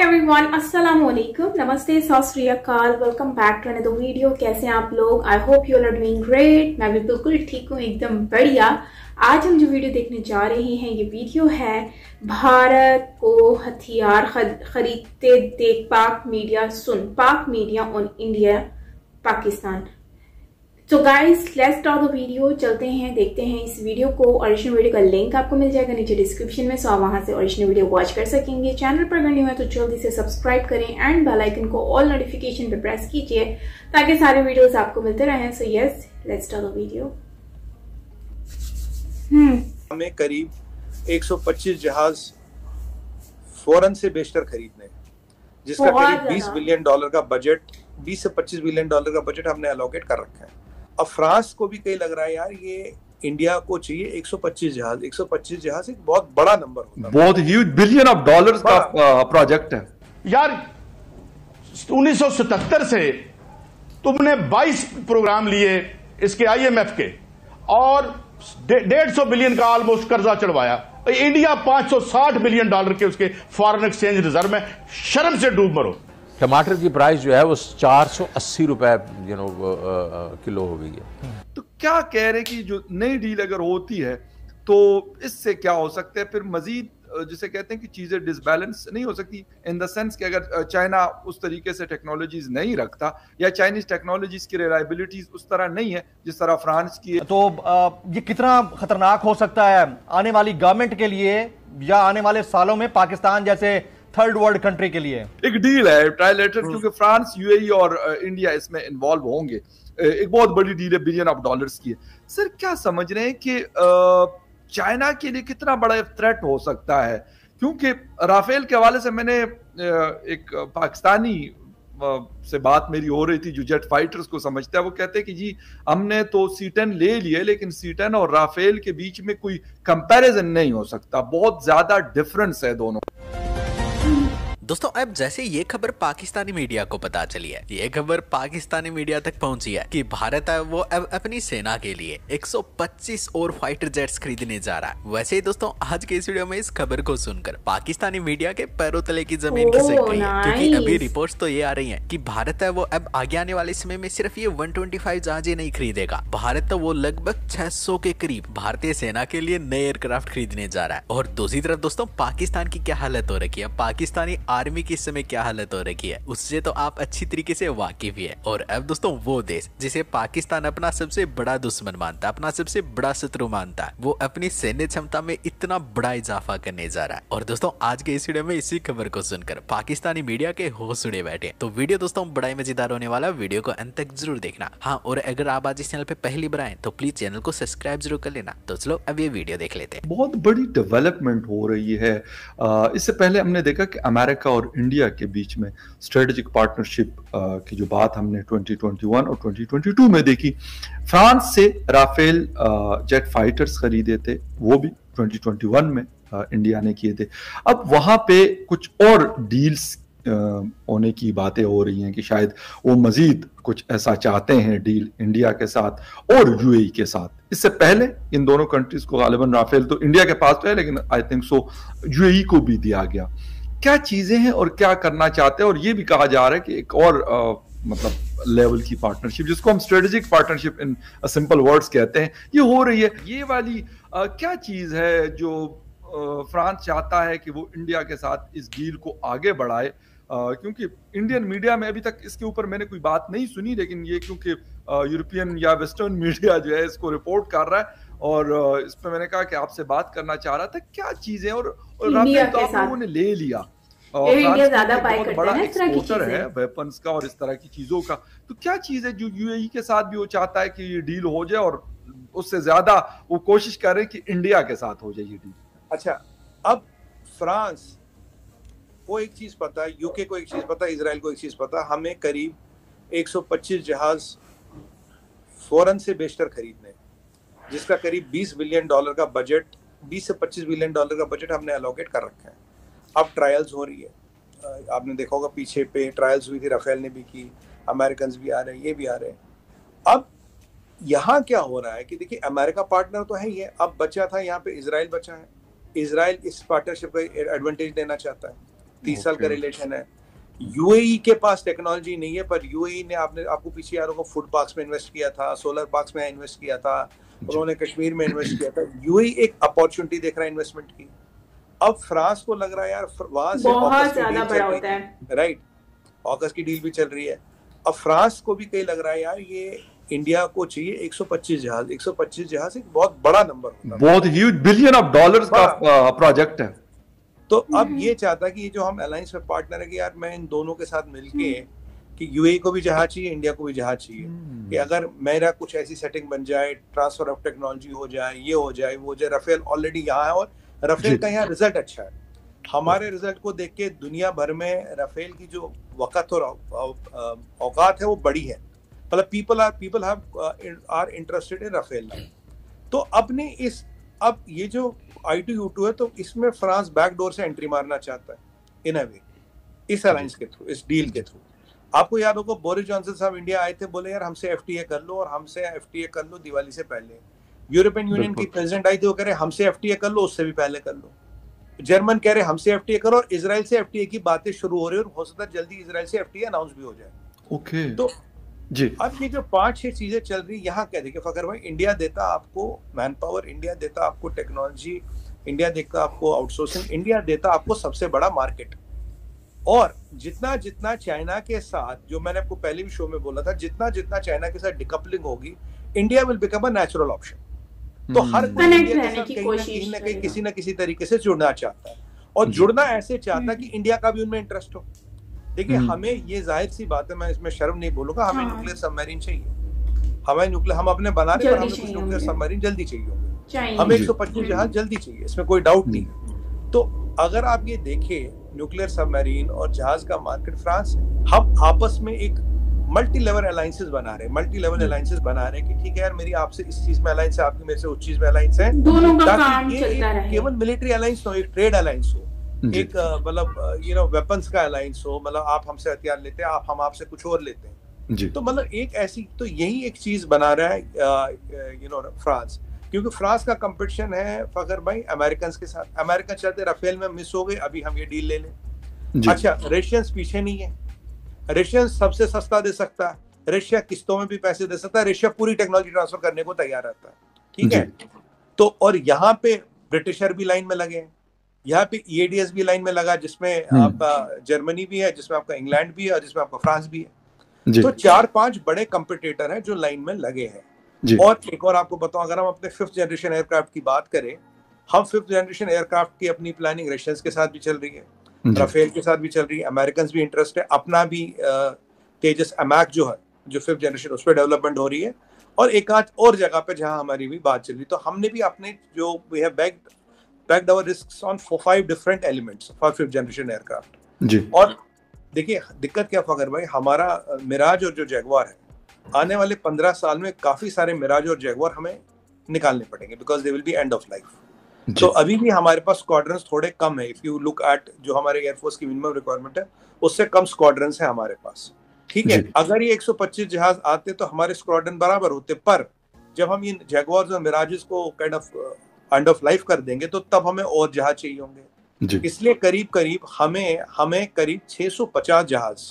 Everyone, अस्सलाम वालेकुम, नमस्ते, सत श्री अकाल। Welcome back to another video. कैसे हैं आप लोग? I hope you are doing great. मैं भी बिल्कुल ठीक हूँ, एकदम बढ़िया। आज हम जो वीडियो देखने जा रहे हैं, ये वीडियो है भारत को हथियार खरीदते देख पाक मीडिया पाक मीडिया ऑन इंडिया पाकिस्तान। तो guys, let's start the video. चलते हैं, देखते हैं इस वीडियो को। ओरिजिनल वीडियो का लिंक आपको मिल जाएगा नीचे डिस्क्रिप्शन में, सो आप वहां से ओरिजिनल वीडियो वॉच कर सकेंगे। चैनल पर अगर न्यू है तो जल्दी से सब्सक्राइब करें एंड बेल आइकन को ऑल नोटिफिकेशन पे प्रेस कीजिए ताकि सारे वीडियोस आपको मिलते रहें। So yes, let's start the video. हमें करीब 125 जहाज फौरन से बेशतर खरीदने, जिसका करीब 20 बिलियन डॉलर का बजट, 20 से 25 बिलियन डॉलर का बजट हमने अलोकेट कर रखा है। अब फ्रांस को भी कहीं लग रहा है यार ये इंडिया को चाहिए 125 जहाज। 125 जहाज एक बहुत बड़ा नंबर होता है, बहुत ह्यूज, बिलियन ऑफ डॉलर्स का प्रोजेक्ट है यार। 1977 से तुमने 22 प्रोग्राम लिए इसके IMF के और 150 बिलियन का ऑलमोस्ट कर्जा चढ़वाया। इंडिया 560 बिलियन डॉलर के उसके फॉरेन एक्सचेंज रिजर्व में, शर्म से डूब मरो। टमाटर की प्राइस जो है वो 480 रुपए किलो हो गई है। तो क्या कह रहे कि जो नई डील अगर होती है तो इससे क्या हो सकता है फिर मजीद, जिसे कहते हैं कि चीजें डिसबैलेंस नहीं हो सकती, इन द सेंस कि अगर चाइना उस तरीके से टेक्नोलॉजीज नहीं रखता या चाइनीज टेक्नोलॉजीज की रिलायबिलिटीज उस तरह नहीं है जिस तरह फ्रांस की है, तो ये कितना खतरनाक हो सकता है आने वाली गवर्नमेंट के लिए या आने वाले सालों में पाकिस्तान जैसे थर्ड वर्ल्ड कंट्री के लिए? एक डील है ट्रायलेटरल, क्योंकि फ्रांस, UAE और इंडिया इसमें इन्वॉल्व होंगे। एक बहुत बड़ी डील है, बिलियन ऑफ डॉलर्स की है। सर क्या समझ रहे हैं कि चाइना के लिए कितना बड़ा थ्रेट हो सकता है? क्योंकि राफेल के हवाले से मैंने एक पाकिस्तानी से बात मेरी हो रही थी जो जेट फाइटर्स को समझता है, वो कहते हैं कि जी हमने तो C-10 ले लिए, लेकिन C-10 और राफेल के बीच में कोई कंपैरिजन नहीं हो सकता, बहुत ज्यादा डिफरेंस है दोनों। दोस्तों, अब जैसे ये खबर पाकिस्तानी मीडिया को पता चली है, ये खबर पाकिस्तानी मीडिया तक पहुंची है कि भारत है वो अब अपनी सेना के लिए 125 और फाइटर जेट्स खरीदने जा रहा है। वैसे ही दोस्तों, आज के इस वीडियो में इस खबर को सुनकर पाकिस्तानी मीडिया के पैरों तले की जमीन खिसक गई है, क्योंकि अभी रिपोर्ट्स तो ये आ रही है कि भारत है वो अब आगे आने वाले समय में सिर्फ ये 125 जहाज ही नहीं खरीदेगा। भारत तो वो लगभग 600 के करीब भारतीय सेना के लिए नए एयरक्राफ्ट खरीदने जा रहा है। और दूसरी तरफ दोस्तों, पाकिस्तान की क्या हालत हो रखी है, पाकिस्तानी आर्मी की इस समय क्या हालत हो रखी है, उससे तो आप अच्छी तरीके से वाकिफ ही है। और अब दोस्तों, वो देश जिसे पाकिस्तान अपना सबसे बड़ा दुश्मन मानता है, अपना सबसे बड़ा शत्रु मानता है, वो अपनी सैन्य क्षमता में इतना बड़ा इजाफा करने जा रहा है। और दोस्तों, आज के इस वीडियो में इसी खबर को सुनकर पाकिस्तानी मीडिया के होश उड़े बैठे। तो वीडियो दोस्तों बड़ा ही मजेदार होने वाला, वीडियो को अंत तक जरूर देखना। हाँ, और अगर आप आज इस चैनल पे पहली बार आए तो प्लीज चैनल को सब्सक्राइब जरूर कर लेना। तो चलो अब ये वीडियो देख लेते हैं। बहुत बड़ी डेवलपमेंट हो रही है। इससे पहले हमने देखा कि अमेरिका और इंडिया के बीच में स्ट्रेटेजिक पार्टनरशिप की जो बात हमने 2021 और 2022 में देखी। फ्रांस से राफेल जेट फाइटर्स खरीदे थे, वो भी 2021 में इंडिया ने किए थे। अब वहां पे कुछ और डील्स होने की बातें हो रही हैं कि शायद वो मजीद कुछ ऐसा चाहते हैं डील इंडिया के साथ और UAE के साथ। इससे पहले इन दोनों कंट्रीज को गालिबन राफेल तो इंडिया के पास तो है, लेकिन आई थिंक सो UAE को भी दिया गया। क्या चीजें हैं और क्या करना चाहते हैं? और ये भी कहा जा रहा है कि एक और मतलब लेवल की पार्टनरशिप, जिसको हम strategic partnership in simple words कहते हैं, ये हो रही है। ये वाली क्या चीज है जो फ्रांस चाहता है कि वो इंडिया के साथ इस डील को आगे बढ़ाए? क्योंकि इंडियन मीडिया में अभी तक इसके ऊपर मैंने कोई बात नहीं सुनी, लेकिन ये क्योंकि यूरोपियन या वेस्टर्न मीडिया जो है इसको रिपोर्ट कर रहा है और इस पर मैंने कहा कि आपसे बात करना चाह रहा था। क्या चीजें और राफेल तो आप लोगों ने ले लिया और इंडिया ज्यादा बाय करता बड़ा है, इस तरह की एक्सपोर्टर चीजें है वेपन्स का और इस तरह की चीजों का। तो क्या चीज है जो UAE के साथ भी वो चाहता है कि ये डील हो जाए और उससे ज्यादा वो कोशिश कर रहे हैं कि इंडिया के साथ हो जाए ये डील? अच्छा, अब फ्रांस को एक चीज पता है, UK को एक चीज पता है, इजराइल को एक चीज पता है, हमें करीब 125 जहाज फौरन से बेशतर खरीदने, जिसका करीब 20 बिलियन डॉलर का बजट, 20 से 25 बिलियन डॉलर का बजट हमने अलोकेट कर रखा है। अब ट्रायल्स हो रही है, आपने देखा होगा पीछे पे ट्रायल्स हुई थी, राफेल ने भी की, अमेरिकन भी आ रहे हैं, ये भी आ रहे हैं। अब यहाँ क्या हो रहा है कि देखिए, अमेरिका पार्टनर तो है ही है, अब बचा था यहाँ पे इजराइल बचा है। इजराइल इस पार्टनरशिप का एडवांटेज लेना चाहता है। 30 साल का रिलेशन है। यूएई के पास टेक्नोलॉजी नहीं है, पर यूएई ने आपको पीछे यारों को फूड पार्क्स में इन्वेस्ट किया था, सोलर पार्क्स में इन्वेस्ट किया था, उन्होंने कश्मीर में इन्वेस्ट किया था। यूएई एक अपॉर्चुनिटी देख रहा है इन्वेस्टमेंट की। अब फ्रांस को लग रहा है यार वहां से बहुत ज्यादा बड़ा होता है, राइट, ऑकस की डील भी चल रही है। अब फ्रांस को भी कहीं लग रहा है यार ये इंडिया को चाहिए 125 जहाज। 125 जहाज एक बहुत बड़ा नंबर होता है, बहुत ह्यूज, बिलियन ऑफ डॉलर्स का प्रोजेक्ट है। तो अब ये चाहता है कि ये जो हम अलायंस में पार्टनर है कि यार मैं इन दोनों के साथ मिलके कि यूएई को भी जहाज चाहिए, इंडिया को भी जहाज चाहिए, कि अगर मेरा कुछ ऐसी सेटिंग बन जाए, ट्रांसफर ऑफ टेक्नोलॉजी हो जाए, ये हो जाए, वो जाए। राफेल ऑलरेडी यहाँ है और राफेल का यहाँ रिजल्ट अच्छा है। हमारे रिजल्ट को देख के दुनिया भर में राफेल की जो वक़्त और औकात है वो बड़ी है, मतलब people are interested in Rafale now. तो अपने अब ये जो I2U2 है, तो इसमें फ्रांस बैकडोर से एंट्री मारना चाहता है इन अ वे, इस अलायंस के थ्रू, इस डील के थ्रू। आपको याद होगा बोरिस जॉनसन साहब इंडिया आए थे, बोले यार हमसे एफटीए कर लो, और हमसे एफटीए कर लो दिवाली से पहले। यूरोपियन यूनियन की प्रेसिडेंट आई थी, वो कह रहे हमसे एफटीए कर लो, उससे भी पहले कर लो। जर्मन कह रहे हमसे एफटीए करो, और इजराइल से एफटीए की बातें शुरू हो रही है, और हो सकता है जल्दी इजराइल से एफटीए अनाउंस भी हो जाए। ओके, तो जी अब ये जो 5-6 चीजें चल रही यहाँ क्या देखिए फखर भाई, इंडिया देता आपको मैन पावर, इंडिया देता आपको टेक्नोलॉजी, इंडिया देता आपको आउटसोर्सिंग, इंडिया देता आपको सबसे बड़ा मार्केट। और जितना जितना चाइना के साथ, जो मैंने आपको पहले भी शो में बोला था, जितना जितना चाइना के साथ डिकपलिंग होगी, India will become a natural option. तो हर कोई इंडिया के साथ कहीं ना कहीं किसी ना किसी तरीके से जुड़ना चाहता है, और जुड़ना ऐसे चाहता है कि इंडिया का भी उनमें इंटरेस्ट हो। देखिए हमें ये जाहिर सी बात है, मैं इसमें शर्म नहीं बोलूंगा, हमें न्यूक्लियर सबमरीन चाहिए। हमें न्यूक्लियर, हम अपने बना रहे हैं, पर हमें कुछ न्यूक्लियर सबमरीन जल्दी चाहिए होंगे, हमें 125 जहाज जल्दी चाहिए, इसमें कोई डाउट नहीं है। तो अगर आप ये देखें न्यूक्लियर सबमरीन और जहाज का मार्केट फ्रांस है, हम आपस में एक मल्टी लेवल अलायंसेस बना रहे हैं, कि ठीक है यार मेरी आपसे इस चीज में अलायंस है, आपकी मेरे से उस चीज में अलायंस है, दोनों का काम चलता रहे। केवल मिलिट्री अलायंस हो, एक ट्रेड अलायंस हो, एक मतलब वेपन्स का अलायंस हो, मतलब आप हमसे हथियार लेते हैं, हम आपसे कुछ और लेते हैं जी। तो मतलब एक ऐसी, तो यही एक चीज बना रहा है फ्रांस, क्योंकि फ्रांस का कंपटीशन है फखर भाई अमेरिकन के साथ। अमेरिकन चाहते राफेल में मिस हो गए, अभी हम ये डील ले लें। अच्छा, रशियंस पीछे नहीं है, रशियन सबसे सस्ता दे सकता है, रशिया किस्तों में भी पैसे दे सकता है, रशिया पूरी टेक्नोलॉजी ट्रांसफर करने को तैयार रहता है, ठीक है। तो और यहाँ पे ब्रिटिशर भी लाइन में लगे हैं, यहाँ पे EADS भी लाइन में लगा, जिसमें आपका जर्मनी भी है, जिसमें आपका इंग्लैंड भी है, और जिसमें आपका फ्रांस भी है। तो 4-5 बड़े कंपटीटर हैं जो लाइन में लगे हैं। और एक और आपको बताऊं, अगर हम अपने 5th जनरेशन एयरक्राफ्ट की बात करें, हम 5th जनरेशन एयरक्राफ्ट की अपनी प्लानिंग रशियंस के साथ भी चल रही है, राफेल के साथ भी चल रही है, अमेरिकन भी इंटरेस्ट है, अपना भी तेजस अमैक जो है, जो 5th जनरेशन, उस पर डेवलपमेंट हो रही है, और एक आध और जगह पे जहां हमारी भी बात चल रही है। तो हमने भी अपने जो we have backed our risks on 5 different elements for 5th generation aircraft जी। और देखिए दिक्कत क्या फखर भाई, हमारा मिराज और जो जैगवार है, आने वाले 15 साल में काफी सारे मिराज और जैगवार हमें निकालने पड़ेंगे, because they will be end of life. तो अभी भी हमारे पास स्क्वाड्रंस थोड़े कम है, इफ यू लुक एट जो हमारे एयरफोर्स की मिनिमम रिक्वायरमेंट है, उससे कम स्क्वाड्रंस है हमारे पास, ठीक है। अगर ये 125 जहाज आते तो हमारे स्क्वाड्रन बराबर होते, पर जब हम ये जैगवार्स और मिराजेस को kind of end of life कर देंगे, तो तब हमें और जहाज चाहिए होंगे। इसलिए करीब करीब हमें करीब 650 जहाज,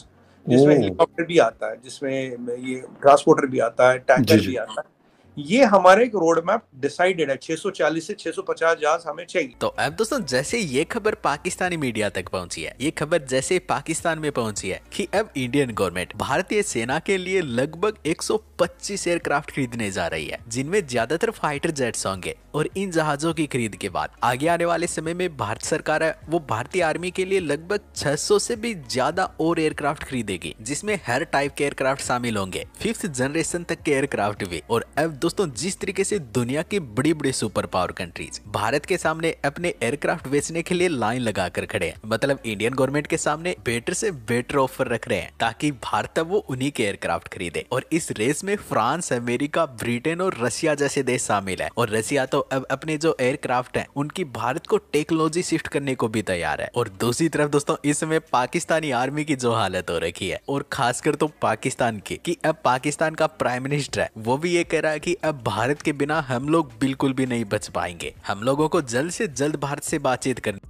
जिसमें हेलीकॉप्टर भी आता है, जिसमें ये ट्रांसपोर्टर भी आता है, टैंकर भी आता है, ये हमारे एक रोड मैप डिसाइडेड है, 640 से 650 जहाज हमें चाहिए। तो अब दोस्तों जैसे ये खबर पाकिस्तानी मीडिया तक पहुंची है, ये खबर जैसे पाकिस्तान में पहुंची है कि अब इंडियन गवर्नमेंट भारतीय सेना के लिए लगभग 125 एयरक्राफ्ट खरीदने जा रही है, जिनमें ज्यादातर फाइटर जेट्स होंगे। और इन जहाजों की खरीद के बाद आगे आने वाले समय में भारत सरकार है वो भारतीय आर्मी के लिए लगभग 600 से भी ज्यादा और एयरक्राफ्ट खरीदेगी, जिसमें हर टाइप के एयरक्राफ्ट शामिल होंगे, 5th जनरेशन तक के एयरक्राफ्ट भी। और अब दोस्तों जिस तरीके से दुनिया की बड़ी बड़ी सुपर पावर कंट्रीज भारत के सामने अपने एयरक्राफ्ट बेचने के लिए लाइन लगाकर खड़े हैं, मतलब इंडियन गवर्नमेंट के सामने बेटर से बेटर ऑफर रख रहे हैं ताकि भारत वो उन्हीं के एयरक्राफ्ट खरीदे। और इस रेस में फ्रांस, अमेरिका, ब्रिटेन और रशिया जैसे देश शामिल है। और रशिया तो अब अपने जो एयरक्राफ्ट हैं उनकी भारत को टेक्नोलॉजी शिफ्ट करने को भी तैयार है। और दूसरी तरफ दोस्तों इस समय पाकिस्तानी आर्मी की जो हालत हो रखी है, और खासकर तो पाकिस्तान की, कि अब पाकिस्तान का प्राइम मिनिस्टर है वो भी ये कह रहा है कि अब भारत के बिना हम लोग बिल्कुल भी नहीं बच पाएंगे, हम लोगों को जल्द से जल्द भारत से बातचीत करनी।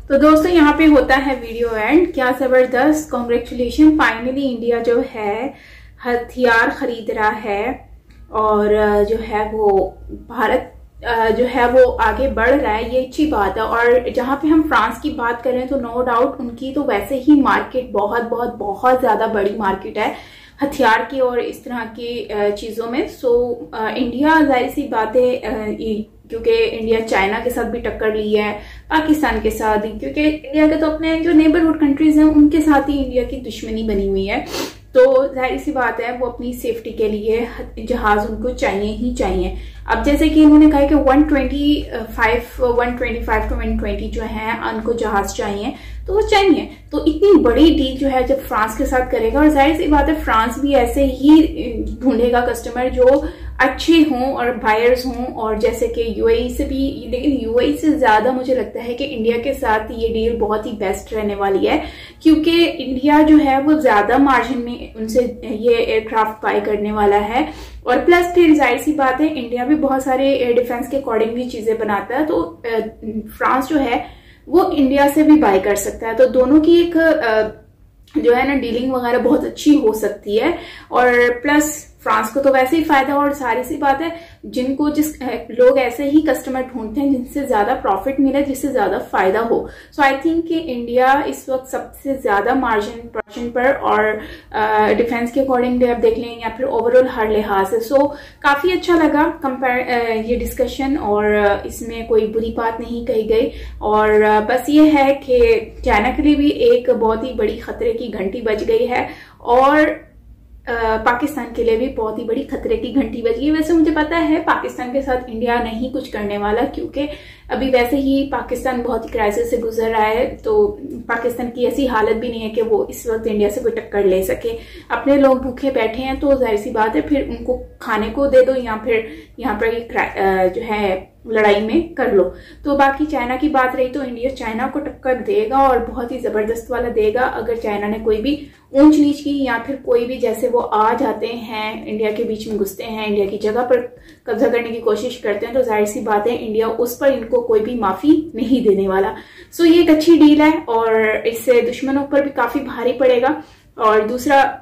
तो दोस्तों यहाँ पे होता है वीडियो एंड। क्या जबरदस्त, कॉन्ग्रेचुलेशन, फाइनली इंडिया जो है हथियार खरीद रहा है और जो है वो भारत जो है वो आगे बढ़ रहा है, ये अच्छी बात है। और जहाँ पे हम फ्रांस की बात करें तो नो डाउट उनकी तो वैसे ही मार्केट बहुत बहुत बहुत ज्यादा बड़ी मार्केट है हथियार की और इस तरह की चीजों में। सो इंडिया जाहिर सी बात है, क्योंकि इंडिया चाइना के साथ भी टक्कर ली है, पाकिस्तान के साथ, क्योंकि इंडिया के तो अपने जो नेबरहुड कंट्रीज हैं उनके साथ ही इंडिया की दुश्मनी बनी हुई है। तो जाहिर सी बात है वो अपनी सेफ्टी के लिए जहाज उनको चाहिए ही चाहिए। अब जैसे कि उन्होंने कहा कि 125 to 120 जो है उनको जहाज चाहिए, तो वो चाहिए। तो इतनी बड़ी डील जो है जब फ्रांस के साथ करेगा, और जाहिर सी बात है फ्रांस भी ऐसे ही ढूंढेगा कस्टमर जो अच्छे हों और बायर्स हों, और जैसे कि यूएई से भी, लेकिन यूएई से ज्यादा मुझे लगता है कि इंडिया के साथ ये डील बहुत ही बेस्ट रहने वाली है, क्योंकि इंडिया जो है वो ज्यादा मार्जिन में उनसे ये एयरक्राफ्ट बाय करने वाला है। और प्लस फिर जाहिर सी बात है इंडिया भी बहुत सारे डिफेंस के अकॉर्डिंगली चीजें बनाता है, तो फ्रांस जो है वो इंडिया से भी बाय कर सकता है। तो दोनों की एक जो है ना डीलिंग वगैरह बहुत अच्छी हो सकती है। और प्लस फ्रांस को तो वैसे ही फायदा, और सारी सी बात है जिनको लोग ऐसे ही कस्टमर ढूंढते हैं जिनसे ज्यादा प्रॉफिट मिले, जिससे ज्यादा फायदा हो। सो आई थिंक कि इंडिया इस वक्त सबसे ज्यादा मार्जिन पर और डिफेंस के अकॉर्डिंगली आप देख लें या फिर ओवरऑल हर लिहाज से। सो काफी अच्छा लगा ये डिस्कशन, और इसमें कोई बुरी बात नहीं कही गई। और बस ये है कि चाइना के लिए भी एक बहुत ही बड़ी खतरे की घंटी बज गई है, और पाकिस्तान के लिए भी बहुत ही बड़ी खतरे की घंटी बज गई। वैसे मुझे पता है पाकिस्तान के साथ इंडिया नहीं कुछ करने वाला, क्योंकि अभी वैसे ही पाकिस्तान बहुत ही क्राइसिस से गुजर रहा है, तो पाकिस्तान की ऐसी हालत भी नहीं है कि वो इस वक्त इंडिया से कोई टक्कर ले सके। अपने लोग भूखे बैठे हैं, तो जाहिर सी बात है फिर उनको खाने को दे दो या फिर यहाँ पर जो है लड़ाई में कर लो। तो बाकी चाइना की बात रही तो इंडिया चाइना को टक्कर देगा, और बहुत ही जबरदस्त वाला देगा। अगर चाइना ने कोई भी ऊंच नीच की या फिर कोई भी जैसे वो आ जाते हैं इंडिया के बीच में घुसते हैं, इंडिया की जगह पर कब्जा करने की कोशिश करते हैं, तो जाहिर सी बात है इंडिया उस पर इनको कोई भी माफी नहीं देने वाला। सो ये एक अच्छी डील है, और इससे दुश्मनों पर भी काफी भारी पड़ेगा। और दूसरा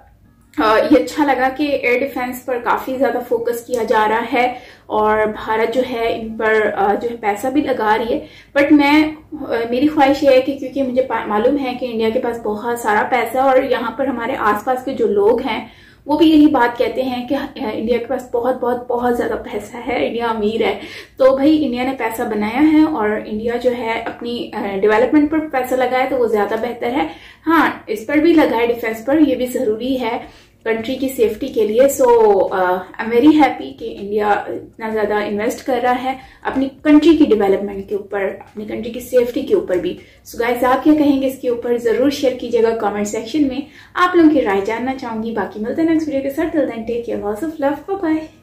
ये अच्छा लगा कि एयर डिफेंस पर काफी ज्यादा फोकस किया जा रहा है, और भारत जो है इन पर जो है पैसा भी लगा रही है। बट मेरी ख्वाहिश ये है कि क्योंकि मुझे मालूम है कि इंडिया के पास बहुत सारा पैसा है, और यहाँ पर हमारे आसपास के जो लोग हैं वो भी यही बात कहते हैं कि इंडिया के पास बहुत बहुत बहुत ज्यादा पैसा है, इंडिया अमीर है। तो भाई इंडिया ने पैसा बनाया है, और इंडिया जो है अपनी डेवलपमेंट पर पैसा लगाए तो वो ज्यादा बेहतर है। हाँ, इस पर भी लगाए, डिफेंस पर, ये भी जरूरी है कंट्री की सेफ्टी के लिए। सो आई एम वेरी हैप्पी कि इंडिया इतना ज्यादा इन्वेस्ट कर रहा है अपनी कंट्री की डेवलपमेंट के ऊपर, अपनी कंट्री की सेफ्टी के ऊपर भी। सो गाइस, आप क्या कहेंगे इसके ऊपर जरूर शेयर कीजिएगा कमेंट सेक्शन में। आप लोगों की राय जानना चाहूंगी। बाकी मिलते हैं नेक्स्ट वीडियो के साथ। Till then take care, lots of love, bye bye.